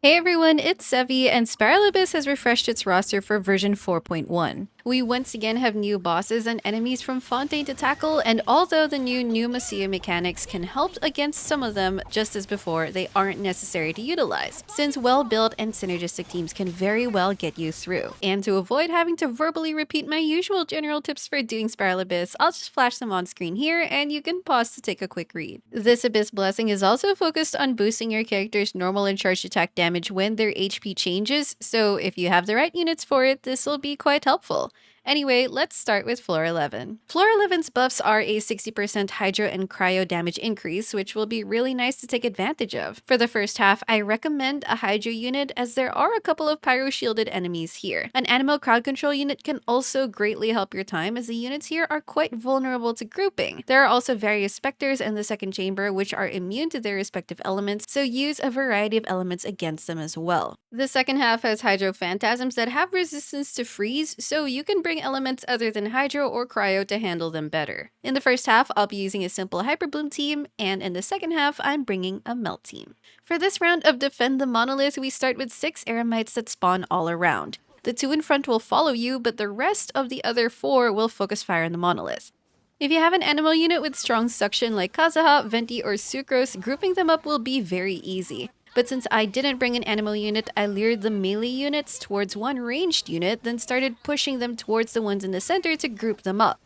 Hey everyone, it's Sevy, and Spiralibus has refreshed its roster for version 4.1. We once again have new bosses and enemies from Fontaine to tackle, and although the new Pneumacia mechanics can help against some of them, just as before, they aren't necessary to utilize, since well-built and synergistic teams can very well get you through. And to avoid having to verbally repeat my usual general tips for doing Spiralibus, I'll just flash them on screen here, and you can pause to take a quick read. This Abyss Blessing is also focused on boosting your character's normal and charged attack damage when their HP changes, so if you have the right units for it, this will be quite helpful. Anyway, let's start with Floor 11. Floor 11's buffs are a 60% Hydro and Cryo damage increase, which will be really nice to take advantage of. For the first half, I recommend a Hydro unit as there are a couple of Pyro-shielded enemies here. An Animal Crowd Control unit can also greatly help your time as the units here are quite vulnerable to grouping. There are also various Spectres in the second chamber which are immune to their respective elements, so use a variety of elements against them as well. The second half has Hydro Phantasms that have resistance to freeze, so you can bring elements other than Hydro or Cryo to handle them better. In the first half, I'll be using a simple Hyperbloom team, and in the second half, I'm bringing a Melt team. For this round of Defend the Monolith, we start with 6 Eremites that spawn all around. The 2 in front will follow you, but the rest of the other 4 will focus fire on the Monolith. If you have an animal unit with strong suction like Kazuha, Venti, or Sucrose, grouping them up will be very easy. But since I didn't bring an animal unit, I lured the melee units towards one ranged unit, then started pushing them towards the ones in the center to group them up.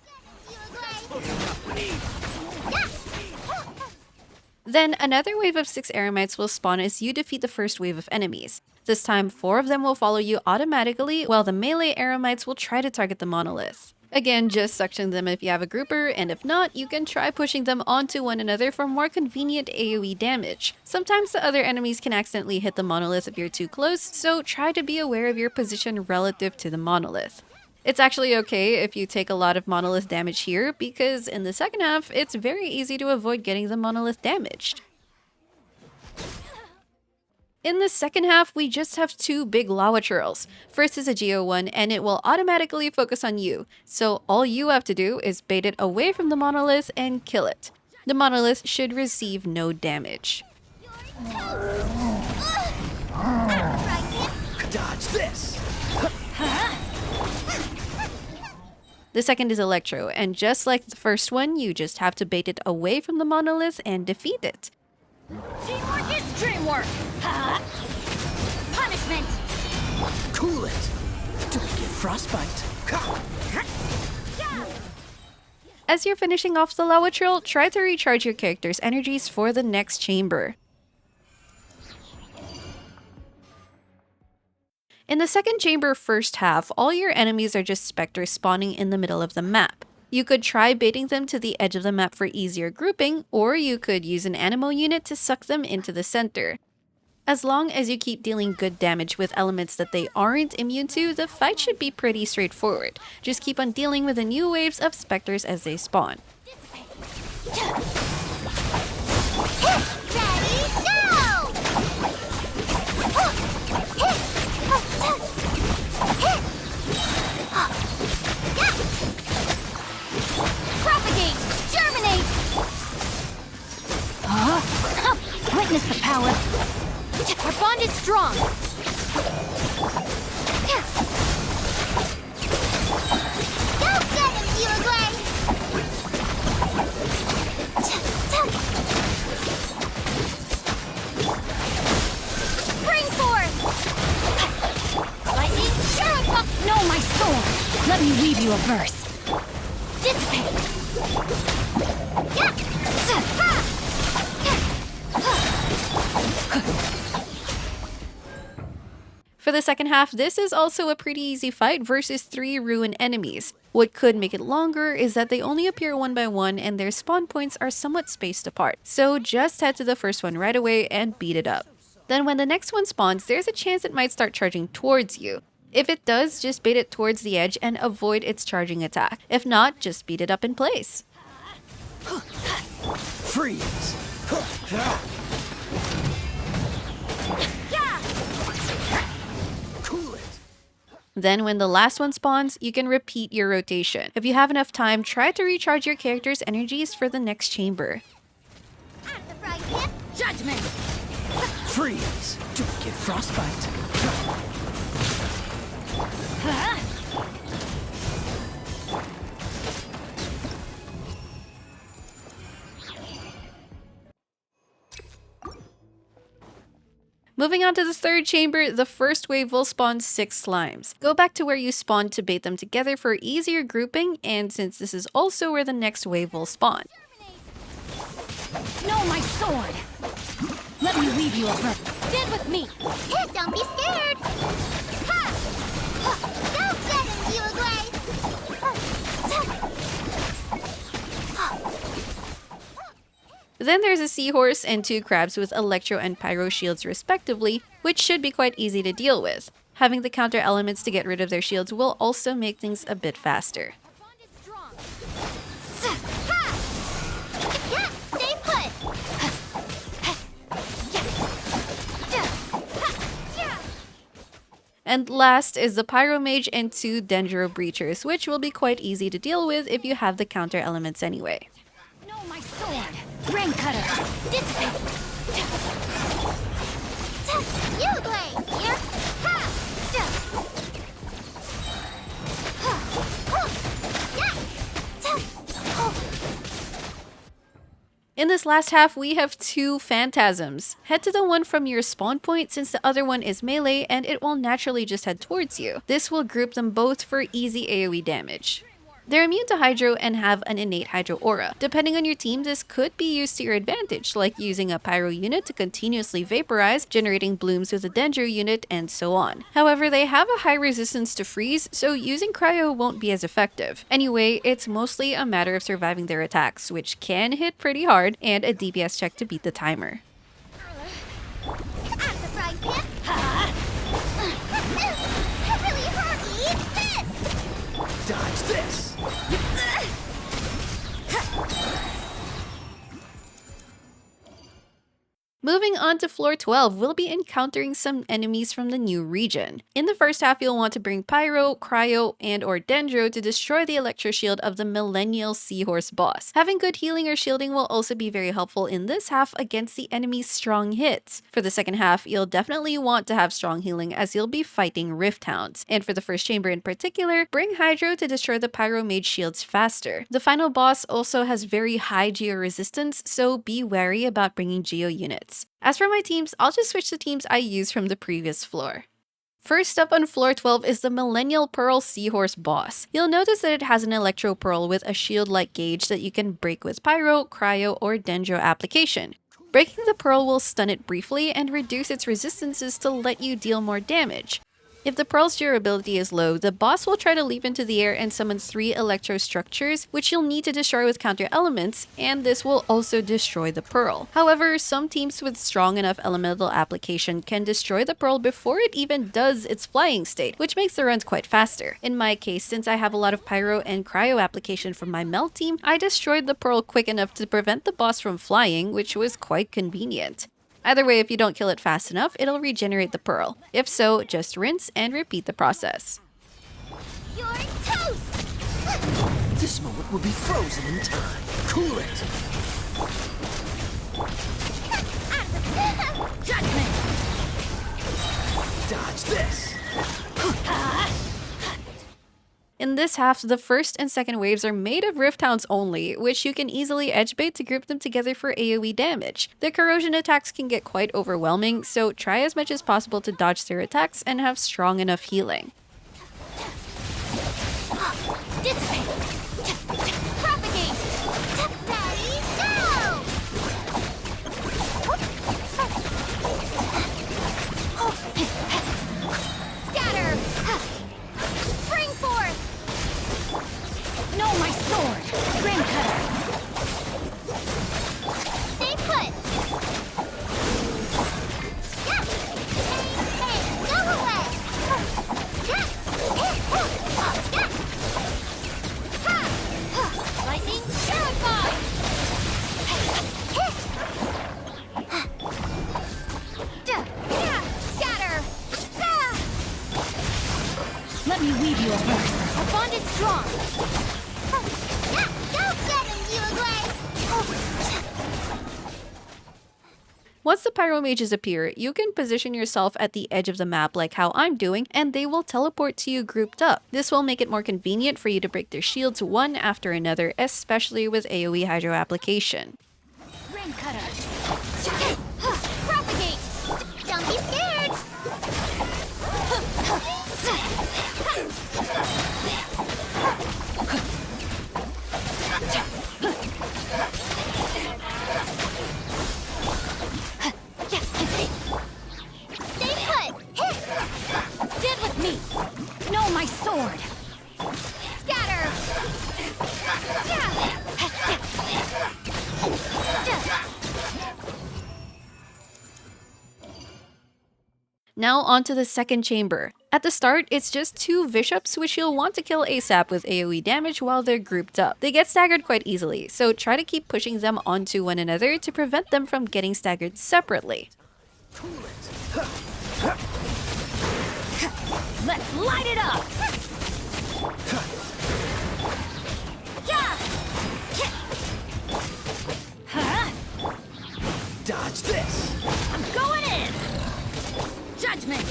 Then another wave of 6 Eremites will spawn as you defeat the first wave of enemies. This time, 4 of them will follow you automatically, while the melee Eremites will try to target the monolith. Again, just suction them if you have a grouper, and if not, you can try pushing them onto one another for more convenient AoE damage. Sometimes the other enemies can accidentally hit the monolith if you're too close, so try to be aware of your position relative to the monolith. It's actually okay if you take a lot of monolith damage here, because in the second half, it's very easy to avoid getting the monolith damaged. In the second half, we just have 2 big lava churls. First is a Geo one, and it will automatically focus on you, so all you have to do is bait it away from the monolith and kill it. The monolith should receive no damage. Dodge this! The second is Electro, and just like the first one, you just have to bait it away from the monolith and defeat it. Teamwork is dreamwork! Punishment! Cool it! Don't get frostbite! As you're finishing off the lava churl, try to recharge your character's energies for the next chamber. In the second chamber first half, all your enemies are just specters spawning in the middle of the map. You could try baiting them to the edge of the map for easier grouping, or you could use an animal unit to suck them into the center. As long as you keep dealing good damage with elements that they aren't immune to, the fight should be pretty straightforward. Just keep on dealing with the new waves of specters as they spawn. Witness the power. Our bond is strong. Go get him, Uruguay! Spring forth! Lightning, sure. No, my sword. Let me weave you a verse. Dissipate. For the second half, this is also a pretty easy fight versus 3 ruin enemies. What could make it longer is that they only appear one by one and their spawn points are somewhat spaced apart. So just head to the first one right away and beat it up. Then when the next one spawns, there's a chance it might start charging towards you. If it does, just bait it towards the edge and avoid its charging attack. If not, just beat it up in place. Freeze! Cool it! Then when the last one spawns, you can repeat your rotation. If you have enough time, try to recharge your character's energies for the next chamber. Judgment! Freeze! Don't get frostbite. Moving on to the third chamber, the first wave will spawn 6 slimes. Go back to where you spawned to bait them together for easier grouping, and since this is also where the next wave will spawn. No, my sword! Let me weave you a verse. Stand with me! Don't be scared! Ha! Ha! Don't get him, you Gray! Then there's a seahorse and 2 crabs with electro and pyro shields respectively, which should be quite easy to deal with. Having the counter elements to get rid of their shields will also make things a bit faster. Bond is strong. Ha! Yeah, stay put! And last is the pyro mage and 2 dendro breachers, which will be quite easy to deal with if you have the counter elements anyway. No, my sword! Ring cutter! Dissipate! You Gray! Here! Ha! In this last half, we have 2 phantasms. Head to the one from your spawn point since the other one is melee and it will naturally just head towards you. This will group them both for easy AoE damage. They're immune to Hydro and have an innate Hydro aura. Depending on your team, this could be used to your advantage, like using a Pyro unit to continuously vaporize, generating blooms with a Dendro unit, and so on. However, they have a high resistance to freeze, so using Cryo won't be as effective. Anyway, it's mostly a matter of surviving their attacks, which can hit pretty hard, and a DPS check to beat the timer. At the frying pan! It really hurt me! Eat this! Dodge this! Moving on to floor 12, we'll be encountering some enemies from the new region. In the first half, you'll want to bring Pyro, Cryo, and or Dendro to destroy the Electro Shield of the Millennial Seahorse boss. Having good healing or shielding will also be very helpful in this half against the enemy's strong hits. For the second half, you'll definitely want to have strong healing as you'll be fighting Rift Hounds. And for the first chamber in particular, bring Hydro to destroy the Pyro Mage shields faster. The final boss also has very high Geo resistance, so be wary about bringing Geo units. As for my teams, I'll just switch the teams I used from the previous floor. First up on floor 12 is the Millennial Pearl Seahorse boss. You'll notice that it has an Electro Pearl with a shield-like gauge that you can break with Pyro, Cryo, or Dendro application. Breaking the Pearl will stun it briefly and reduce its resistances to let you deal more damage. If the Pearl's durability is low, the boss will try to leap into the air and summon 3 Electro structures, which you'll need to destroy with counter elements, and this will also destroy the Pearl. However, some teams with strong enough elemental application can destroy the Pearl before it even does its flying state, which makes the runs quite faster. In my case, since I have a lot of Pyro and Cryo application from my Melt team, I destroyed the Pearl quick enough to prevent the boss from flying, which was quite convenient. Either way, if you don't kill it fast enough, it'll regenerate the Pearl. If so, just rinse and repeat the process. You're toast! This moment will be frozen in time. Cool it! Judgment! Dodge this! In this half, the first and second waves are made of Rift Hounds only, which you can easily edge bait to group them together for AoE damage. Their corrosion attacks can get quite overwhelming, so try as much as possible to dodge their attacks and have strong enough healing. Dissipate! Propagate! Ready, go! Scatter! Spring forth! No, my sword! Ring cutter! Stay put! Yeah! Hey, go away! Yeah! Yeah! Ha! Lightning purify! Scatter! Let me weave you a verse. Our bond is strong. Go get him, you Gray! Once the pyromages appear, you can position yourself at the edge of the map like how I'm doing, and they will teleport to you grouped up. This will make it more convenient for you to break their shields one after another, especially with AoE Hydro application. Rain cutter. Propagate! Don't be scared! Stay put! Get with me. No, my sword. Scatter! Now onto the second chamber. At the start, it's just two bishops which you'll want to kill ASAP with AoE damage while they're grouped up. They get staggered quite easily, so try to keep pushing them onto one another to prevent them from getting staggered separately. Let's light it up. Dodge this! I'm going in. Judgment.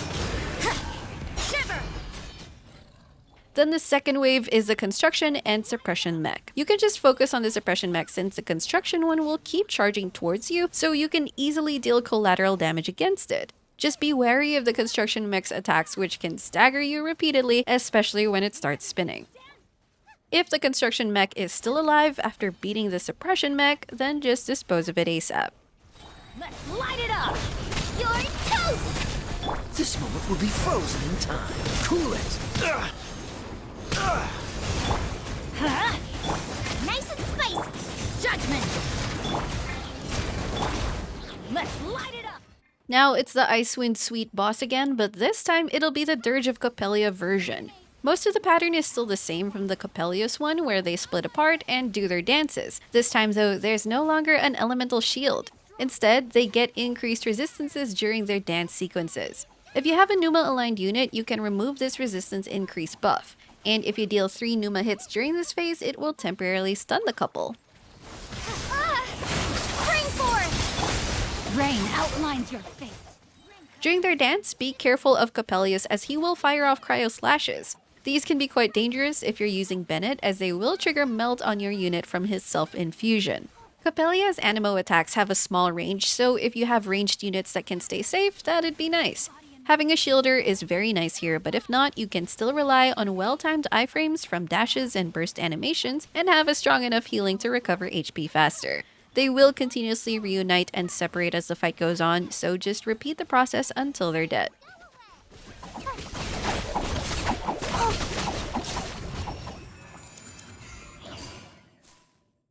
Shiver. Then the second wave is the construction and suppression mech. You can just focus on the suppression mech since the construction one will keep charging towards you, so you can easily deal collateral damage against it. Just be wary of the construction mech's attacks, which can stagger you repeatedly, especially when it starts spinning. If the construction mech is still alive after beating the suppression mech, then just dispose of it ASAP. Let's light it up. You're toast! This moment will be frozen in time. Cool it! Nice and spicy! Judgment. Let's light it up. Now it's the Icewind Sweet boss again, but this time it'll be the Dirge of Coppelia version. Most of the pattern is still the same from the Coppelius one, where they split apart and do their dances. This time though, there's no longer an elemental shield. Instead, they get increased resistances during their dance sequences. If you have a Numa-aligned unit, you can remove this resistance increase buff. And if you deal 3 Numa hits during this phase, it will temporarily stun the couple. Spring forth! Rain outlines your fate. During their dance, be careful of Coppelius as he will fire off cryo slashes. These can be quite dangerous if you're using Bennett, as they will trigger melt on your unit from his self-infusion. Coppelia's Animo attacks have a small range, so if you have ranged units that can stay safe, that'd be nice. Having a shielder is very nice here, but if not, you can still rely on well-timed iframes from dashes and burst animations and have a strong enough healing to recover HP faster. They will continuously reunite and separate as the fight goes on, so just repeat the process until they're dead.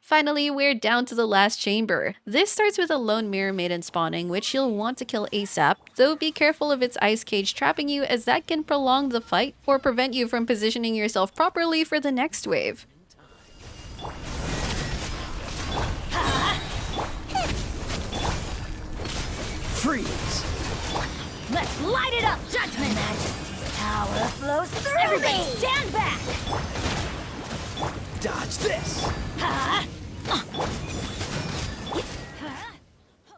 Finally, we're down to the last chamber. This starts with a lone mirror maiden spawning, which you'll want to kill ASAP, though be careful of its ice cage trapping you, as that can prolong the fight or prevent you from positioning yourself properly for the next wave. Freeze! Let's light it up, Judgment! Majesty's power flows through Everybody me! Stand back! Dodge this!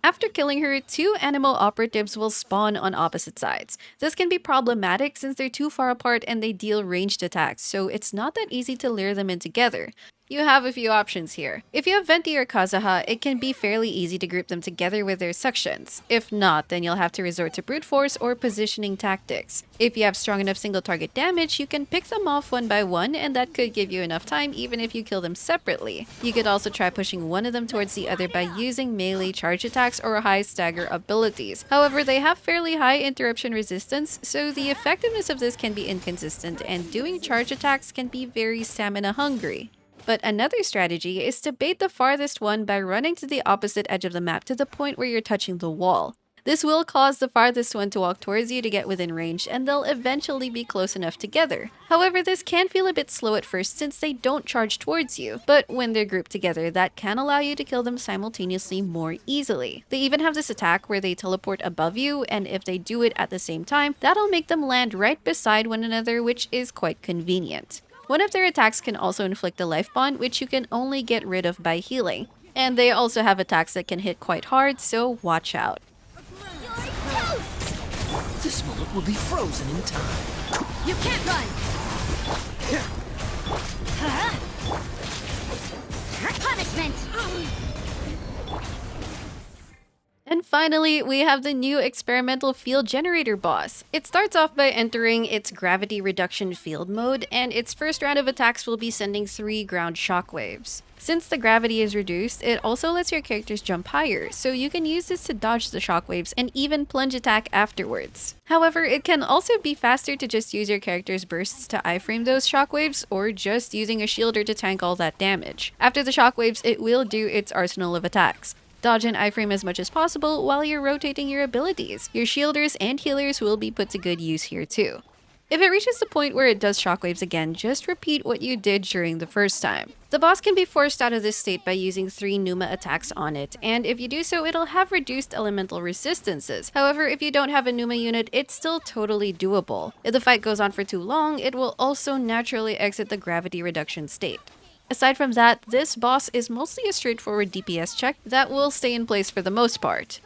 After killing her, 2 Animo operatives will spawn on opposite sides. This can be problematic since they're too far apart and they deal ranged attacks, so it's not that easy to lure them in together. You have a few options here. If you have Venti or Kazuha, it can be fairly easy to group them together with their suctions. If not, then you'll have to resort to brute force or positioning tactics. If you have strong enough single target damage, you can pick them off one by one, and that could give you enough time even if you kill them separately. You could also try pushing one of them towards the other by using melee charge attacks or high stagger abilities. However, they have fairly high interruption resistance, so the effectiveness of this can be inconsistent, and doing charge attacks can be very stamina hungry. But another strategy is to bait the farthest one by running to the opposite edge of the map to the point where you're touching the wall. This will cause the farthest one to walk towards you to get within range, and they'll eventually be close enough together. However, this can feel a bit slow at first since they don't charge towards you, but when they're grouped together, that can allow you to kill them simultaneously more easily. They even have this attack where they teleport above you, and if they do it at the same time, that'll make them land right beside one another, which is quite convenient. One of their attacks can also inflict a life bond, which you can only get rid of by healing. And they also have attacks that can hit quite hard, so watch out. This moment will be frozen in time. You can't run! Huh? Punishment! And finally, we have the new experimental field generator boss. It starts off by entering its gravity reduction field mode, and its first round of attacks will be sending 3 ground shockwaves. Since the gravity is reduced, it also lets your characters jump higher, so you can use this to dodge the shockwaves and even plunge attack afterwards. However, it can also be faster to just use your character's bursts to iframe those shockwaves, or just using a shielder to tank all that damage. After the shockwaves, it will do its arsenal of attacks. Dodge and iframe as much as possible while you're rotating your abilities. Your shielders and healers will be put to good use here too. If it reaches the point where it does shockwaves again, just repeat what you did during the first time. The boss can be forced out of this state by using 3 Pneuma attacks on it, and if you do so, it'll have reduced elemental resistances. However, if you don't have a Pneuma unit, it's still totally doable. If the fight goes on for too long, it will also naturally exit the gravity reduction state. Aside from that, this boss is mostly a straightforward DPS check that will stay in place for the most part.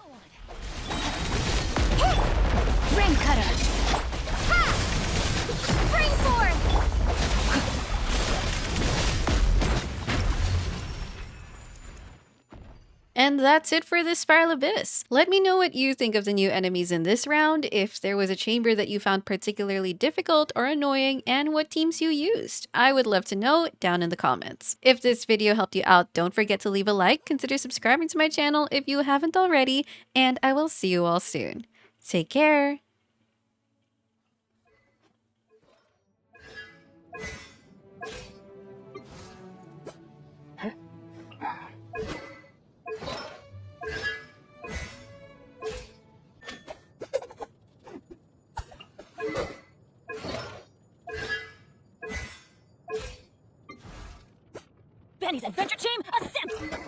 Ring cutter! Spring forth! And that's it for this Spiral Abyss. Let me know what you think of the new enemies in this round, if there was a chamber that you found particularly difficult or annoying, and what teams you used. I would love to know down in the comments. If this video helped you out, don't forget to leave a like, consider subscribing to my channel if you haven't already, and I will see you all soon. Take care! Benny's adventure team, assemble!